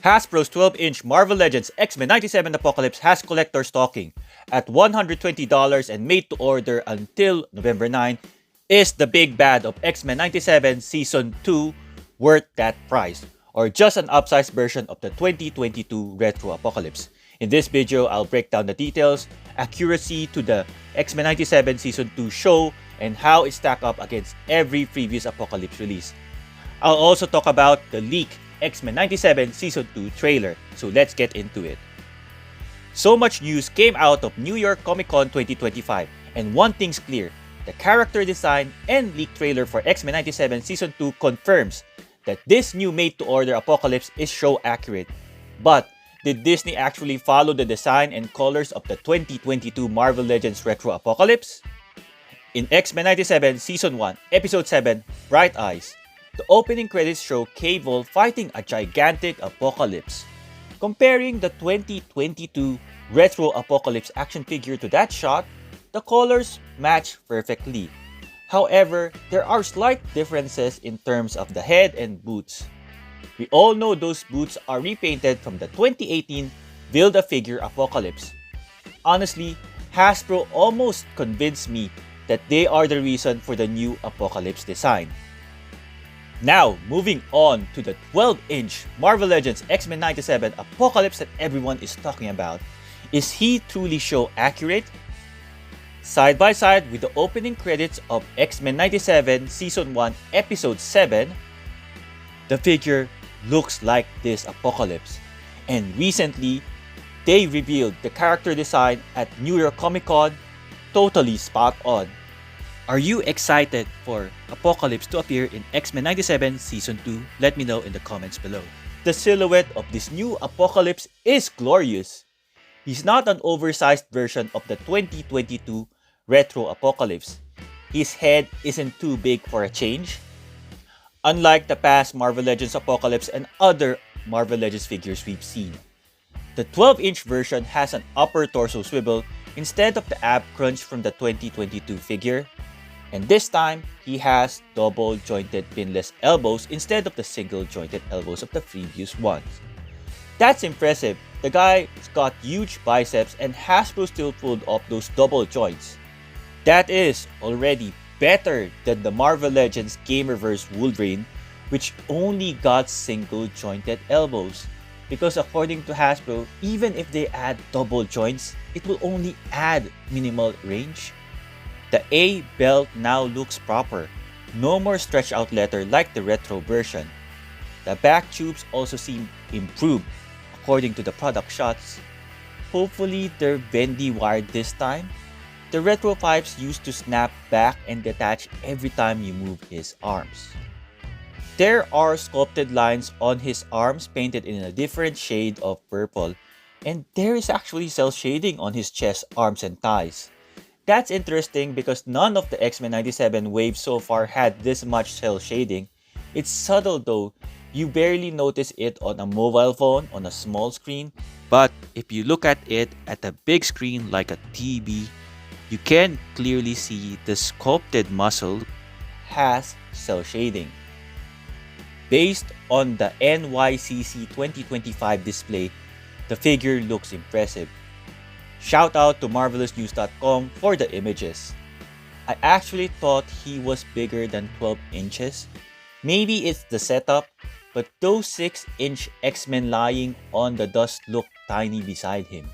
Hasbro's 12-inch Marvel Legends X-Men 97 Apocalypse has collector stocking at $120 and made to order until November 9 is the big bad of X-Men 97 Season 2 worth that price, or just an upsized version of the 2022 Retro Apocalypse. In this video, I'll break down the details, accuracy to the X-Men 97 Season 2 show, and how it stacks up against every previous Apocalypse release. I'll also talk about the leak X-Men 97 Season 2 trailer, so let's get into it. So much news came out of New York Comic Con 2025, and one thing's clear, the character design and leak trailer for X-Men 97 Season 2 confirms that this new made-to-order Apocalypse is show accurate. But did Disney actually follow the design and colors of the 2022 Marvel Legends Retro Apocalypse? In X-Men 97 Season 1, Episode 7, Bright Eyes, the opening credits show Cable fighting a gigantic apocalypse. Comparing the 2022 Retro Apocalypse action figure to that shot, the colors match perfectly. However, there are slight differences in terms of the head and boots. We all know those boots are repainted from the 2018 Build-A-Figure Apocalypse. Honestly, Hasbro almost convinced me that they are the reason for the new Apocalypse design. Now, moving on to the 12-inch Marvel Legends X-Men 97 Apocalypse that everyone is talking about. Is he truly show accurate? Side by side with the opening credits of X-Men 97 Season 1 Episode 7, the figure looks like this Apocalypse. And recently, they revealed the character design at New York Comic Con, totally spot on. Are you excited for Apocalypse to appear in X-Men 97 Season 2? Let me know in the comments below. The silhouette of this new Apocalypse is glorious. He's not an oversized version of the 2022 Retro Apocalypse. His head isn't too big for a change. Unlike the past Marvel Legends Apocalypse and other Marvel Legends figures we've seen. The 12-inch version has an upper torso swivel instead of the ab crunch from the 2022 figure. And this time, he has double-jointed pinless elbows instead of the single-jointed elbows of the previous ones. That's impressive. The guy's got huge biceps and Hasbro still pulled off those double joints. That is already better than the Marvel Legends Gamerverse Wolverine, which only got single-jointed elbows. Because according to Hasbro, even if they add double joints, it will only add minimal range. The A belt now looks proper, no more stretch out letter like the retro version. The back tubes also seem improved according to the product shots. Hopefully they're bendy wired this time. The retro pipes used to snap back and detach every time you move his arms. There are sculpted lines on his arms painted in a different shade of purple, and there is actually cell shading on his chest, arms, and thighs. That's interesting because none of the X-Men 97 waves so far had this much cell shading. It's subtle though, you barely notice it on a mobile phone on a small screen, but if you look at it at a big screen like a TV, you can clearly see the sculpted muscle has cell shading. Based on the NYCC 2025 display, the figure looks impressive. Shout out to MarvelousNews.com for the images. I actually thought he was bigger than 12 inches. Maybe it's the setup, but those 6-inch X-Men lying on the dust look tiny beside him.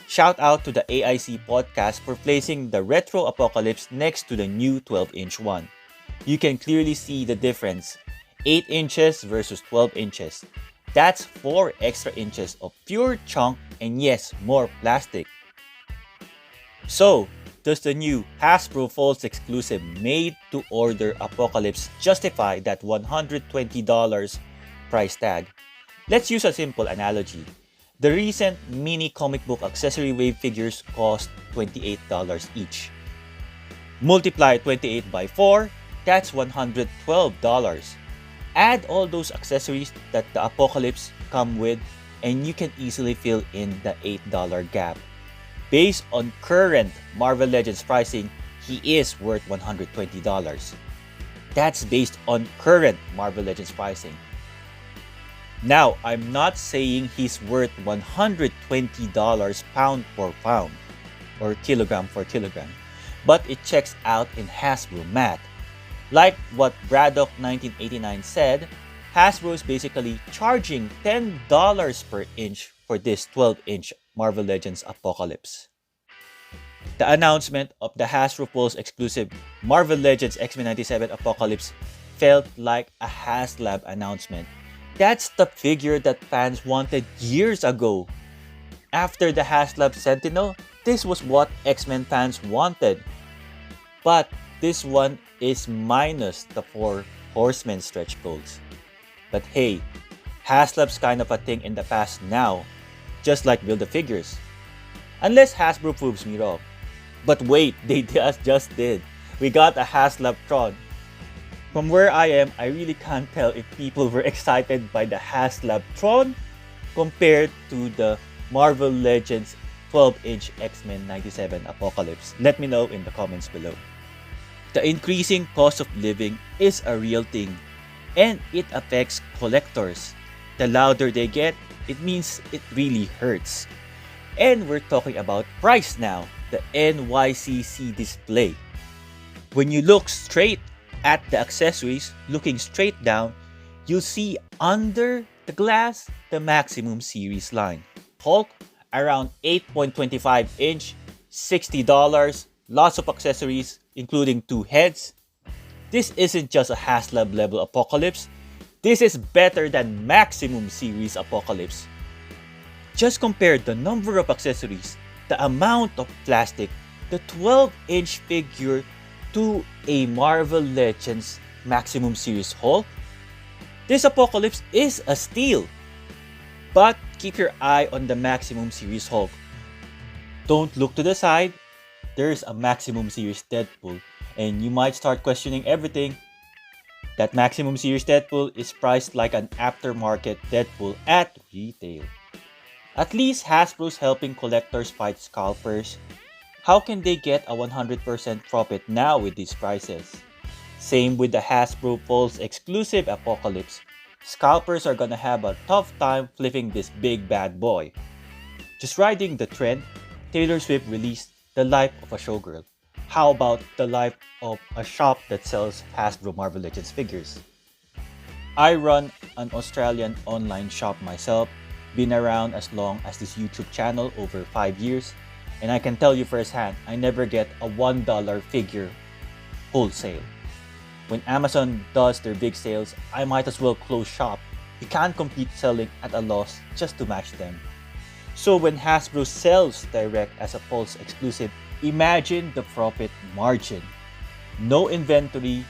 Shout out to the AIC podcast for placing the Retro Apocalypse next to the new 12-inch one. You can clearly see the difference, 8 inches versus 12 inches. That's 4 extra inches of pure chunk and yes, more plastic. So, does the new Hasbro Falls exclusive made-to-order Apocalypse justify that $120 price tag? Let's use a simple analogy. The recent mini comic book accessory wave figures cost $28 each. Multiply 28 by 4, that's $112. Add all those accessories that the Apocalypse come with and you can easily fill in the $8 gap. Based on current Marvel Legends pricing, he is worth $120. That's based on current Marvel Legends pricing. Now, I'm not saying he's worth $120 pound for pound or kilogram for kilogram, but it checks out in Hasbro math. Like what Braddock 1989 said, Hasbro is basically charging $10 per inch for this 12-inch Marvel Legends Apocalypse. The announcement of the Hasbro Pulse exclusive Marvel Legends X-Men 97 Apocalypse felt like a HasLab announcement. That's the figure that fans wanted years ago. After the HasLab Sentinel, this was what X-Men fans wanted. But this one is minus the 4 Horsemen stretch goals. But hey, HasLab's kind of a thing in the past now, just like Build-A-Figures. Unless Hasbro proves me wrong. But wait, they just did. We got a HasLab Tron. From where I am, I really can't tell if people were excited by the HasLab Tron compared to the Marvel Legends 12-inch X-Men 97 Apocalypse. Let me know in the comments below. The increasing cost of living is a real thing, and it affects collectors. The louder they get, it means it really hurts. And we're talking about price now, the NYCC display. When you look straight at the accessories, looking straight down, you'll see under the glass the Maximum Series line. Hulk, around 8.25 inch, $60, lots of accessories, including 2 heads. This isn't just a HasLab level Apocalypse, this is better than Maximum Series Apocalypse. Just compare the number of accessories, the amount of plastic, the 12-inch figure to a Marvel Legends Maximum Series Hulk. This Apocalypse is a steal. But keep your eye on the Maximum Series Hulk. Don't look to the side. There's a Maximum Series Deadpool, and you might start questioning everything. That Maximum Series Deadpool is priced like an aftermarket Deadpool at retail. At least Hasbro's helping collectors fight scalpers. How can they get a 100% profit now with these prices? Same with the Hasbro Pulse exclusive Apocalypse. Scalpers are gonna have a tough time flipping this big bad boy. Just riding the trend, Taylor Swift released The Life of a Showgirl. How about the life of a shop that sells Hasbro Marvel Legends figures? I run an Australian online shop myself, been around as long as this YouTube channel, over 5 years, and I can tell you firsthand, I never get a $1 figure wholesale. When Amazon does their big sales, I might as well close shop. You can't compete selling at a loss just to match them. So when Hasbro sells direct as a Pulse exclusive, imagine the profit margin. No inventory,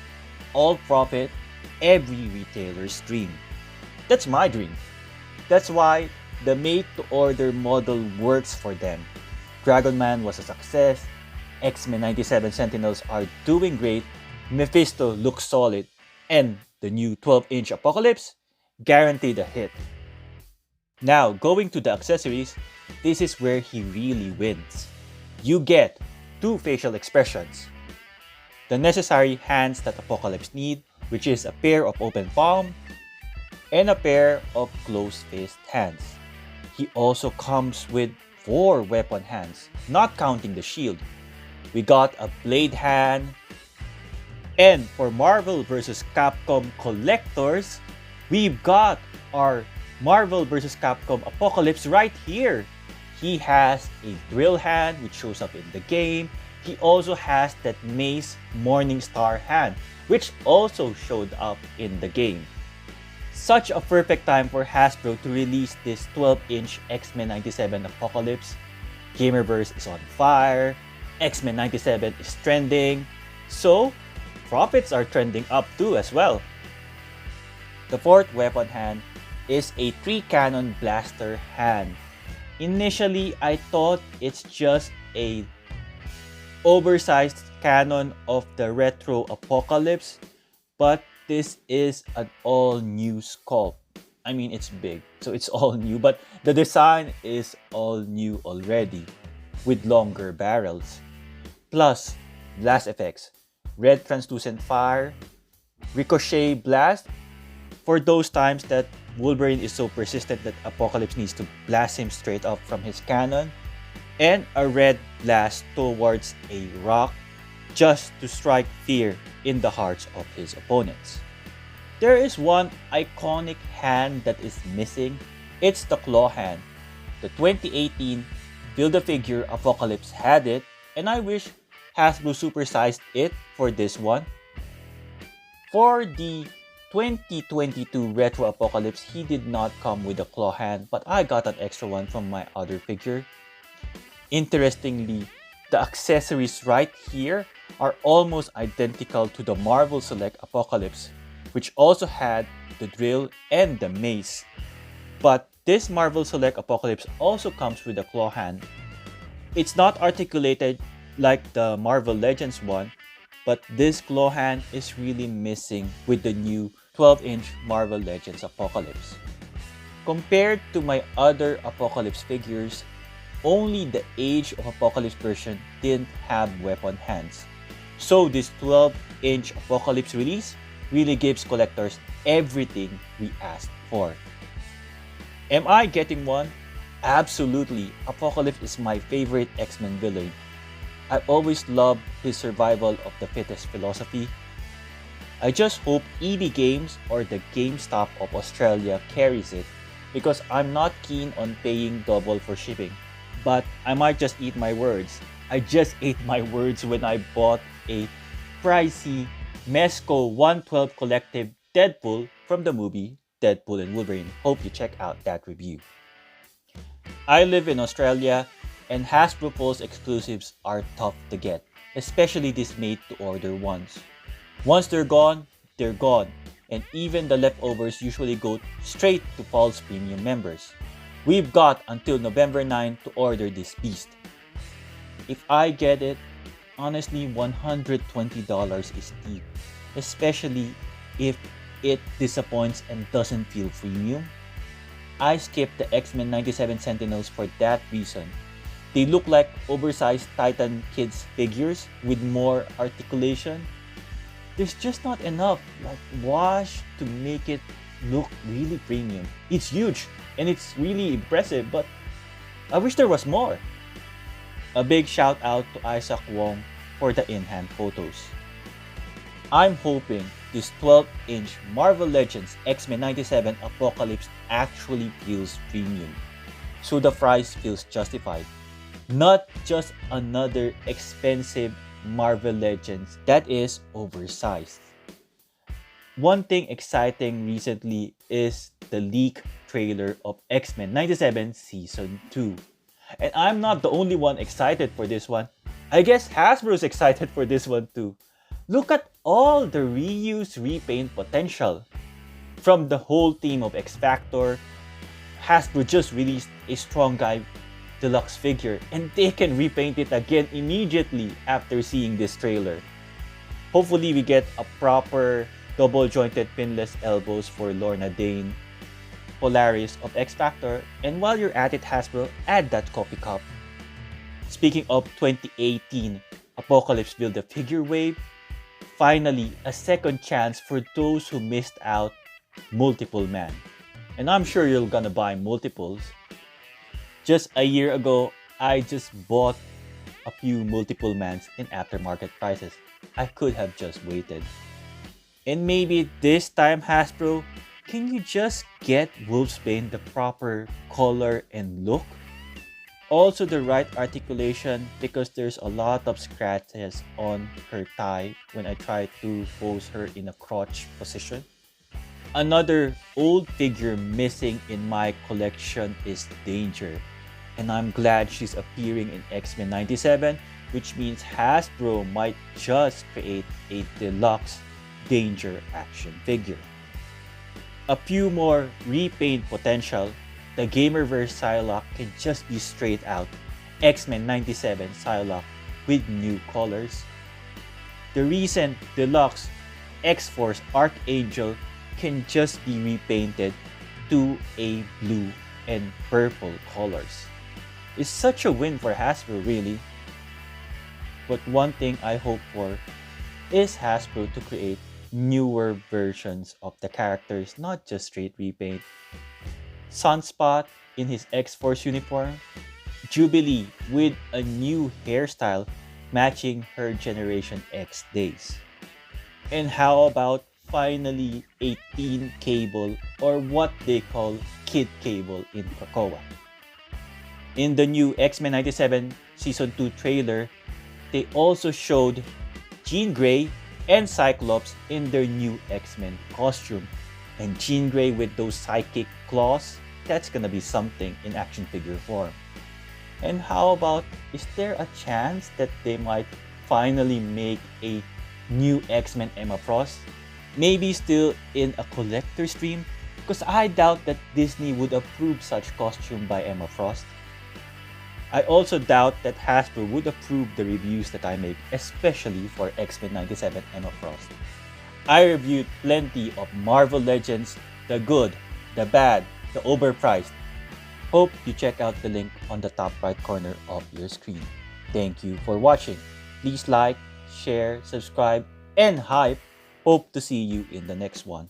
all profit, every retailer's dream. That's my dream. That's why the made-to-order model works for them. Dragon Man was a success, X-Men 97 Sentinels are doing great, Mephisto looks solid, and the new 12-inch Apocalypse guaranteed a hit. Now, going to the accessories, this is where he really wins. You get 2 facial expressions, the necessary hands that Apocalypse need, which is a pair of open palm and a pair of closed-fist hands. He also comes with 4 weapon hands, not counting the shield. We got a blade hand, and for Marvel vs. Capcom collectors, we've got our Marvel vs. Capcom Apocalypse right here. He has a drill hand which shows up in the game. He also has that Mace Morningstar hand which also showed up in the game. Such a perfect time for Hasbro to release this 12-inch X-Men 97 Apocalypse. Gamerverse is on fire, X-Men 97 is trending, so profits are trending up too as well. The 4th weapon hand is a 3-cannon blaster hand. Initially, I thought it's just a oversized cannon of the retro Apocalypse, but this is an all-new sculpt. I mean, it's big, so it's all new, but the design is all new already with longer barrels. Plus, blast effects, red translucent fire, ricochet blast for those times that Wolverine is so persistent that Apocalypse needs to blast him straight up from his cannon, and a red blast towards a rock just to strike fear in the hearts of his opponents. There is one iconic hand that is missing. It's the claw hand. The 2018 Build-A-Figure Apocalypse had it, and I wish Hasbro supersized it for this one. For the 2022 Retro Apocalypse, he did not come with a claw hand, but I got an extra one from my other figure. Interestingly, the accessories right here are almost identical to the Marvel Select Apocalypse, which also had the drill and the mace. But this Marvel Select Apocalypse also comes with a claw hand. It's not articulated like the Marvel Legends one, but this claw hand is really missing with the new 12-inch Marvel Legends Apocalypse. Compared to my other Apocalypse figures, only the Age of Apocalypse version didn't have weapon hands. So this 12-inch Apocalypse release really gives collectors everything we asked for. Am I getting one? Absolutely. Apocalypse is my favorite X-Men villain. I always loved his survival of the fittest philosophy. I just hope EB Games or the GameStop of Australia carries it, because I'm not keen on paying double for shipping. But I might just eat my words. I just ate my words when I bought a pricey Mezco 112 Collective Deadpool from the movie Deadpool and Wolverine. Hope you check out that review. I live in Australia, and Hasbro Pulse exclusives are tough to get, especially these made-to-order ones. Once they're gone, and even the leftovers usually go straight to Pulse Premium members. We've got until November 9 to order this beast. If I get it, honestly $120 is steep, especially if it disappoints and doesn't feel premium. I skipped the Xmen 97 Sentinels for that reason. They look like oversized Titan Kids figures with more articulation. There's just not enough wash to make it look really premium. It's huge and it's really impressive, but I wish there was more. A big shout out to Isaac Wong for the in-hand photos. I'm hoping this 12-inch Marvel Legends X-Men 97 Apocalypse actually feels premium, so the price feels justified. Not just another expensive Marvel Legends that is oversized. One thing exciting recently is the leak trailer of X-Men 97 Season 2. And I'm not the only one excited for this one. I guess Hasbro's excited for this one too. Look at all the reuse repaint potential. From the whole team of X Factor, Hasbro just released a Strong Guy deluxe figure, and they can repaint it again immediately after seeing this trailer. Hopefully we get a proper double-jointed pinless elbows for Lorna Dane, Polaris of X Factor, and while you're at it, Hasbro, add that coffee cup. Speaking of 2018 Apocalypse Build-A-Figure wave, finally a second chance for those who missed out Multiple Man. And I'm sure you're gonna buy multiples. Just a year ago, I just bought a few Multiple Mans in aftermarket prices. I could have just waited. And maybe this time, Hasbro, can you just get Wolfsbane the proper color and look? Also the right articulation, because there's a lot of scratches on her thigh when I try to pose her in a crotch position. Another old figure missing in my collection is Danger, and I'm glad she's appearing in X-Men 97, which means Hasbro might just create a deluxe Danger action figure. A few more repaint potential. The Gamerverse Psylocke can just be straight out X-Men 97 Psylocke with new colors. The recent deluxe X-Force Archangel can just be repainted to a blue and purple colors. It's such a win for Hasbro, really. But one thing I hope for is Hasbro to create newer versions of the characters, not just straight repaint. Sunspot in his X-Force uniform, Jubilee with a new hairstyle matching her Generation X days. And how about finally a teen Cable, or what they call Kid Cable in Krakoa? In the new X-Men 97 Season 2 trailer, they also showed Jean Grey and Cyclops in their new X-Men costume. And Jean Grey with those psychic claws, that's gonna be something in action figure form. And how about, is there a chance that they might finally make a new X-Men Emma Frost? Maybe still in a collector stream? Because I doubt that Disney would approve such costume by Emma Frost. I also doubt that Hasbro would approve the reviews that I make, especially for X-Men 97 Emma Frost. I reviewed plenty of Marvel Legends, the good, the bad, the overpriced. Hope you check out the link on the top right corner of your screen. Thank you for watching. Please like, share, subscribe, and hype. Hope to see you in the next one.